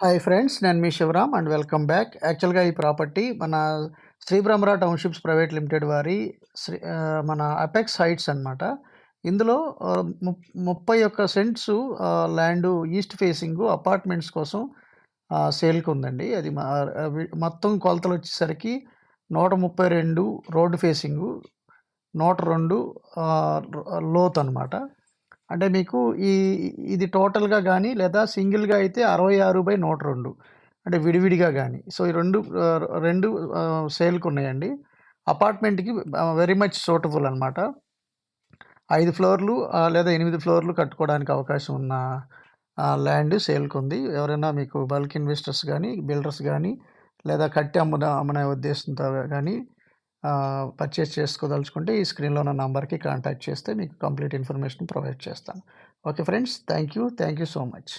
Hi friends. నేను మీ Shivaram and welcome back. యాక్చువల్‌గా ఈ ప్రాపర్టీ మన Shri Brahmara townships private limited వారి మన అపెక్స్ హైట్స్ అనమాట. ఇందులో 31 cents land east facing apartments కోసం సేల్‌కుందండి. అది మొత్తం కొలతలొచ్చేసరికి 132 రోడ్ ఫేసింగు, 102 లోతనమాట. అంటే మీకు ఈ ఇది టోటల్‌గా గాని లేదా సింగిల్‌గా అయితే 66/102 అంటే విడివిడిగా గాని. సో, ఈ 2 సేల్‌కున్నాయండి. అపార్ట్మెంట్‌కి వెరీ మచ్ సూటబుల్ అనమాట. 5 ఫ్లోర్‌లు లేదా 8 ఫ్లోర్‌లు కట్టుకోవడానికి అవకాశం ఉన్న ల్యాండ్ సేల్‌కుంది. ఎవరైనా మీకు బల్క్ ఇన్వెస్టర్స్ గాని, బిల్డర్స్ గాని లేదా కట్టి అమ్మనే ఉద్దేశంతో గాని పర్చేస్ చేసుకోదలుచుకుంటే ఈ స్క్రీన్‌లో ఉన్న నంబర్‌కి కాంటాక్ట్ చేస్తే మీకు కంప్లీట్ ఇన్ఫర్మేషన్ ప్రొవైడ్ చేస్తాను. Okay friends. Thank you. Thank you so much.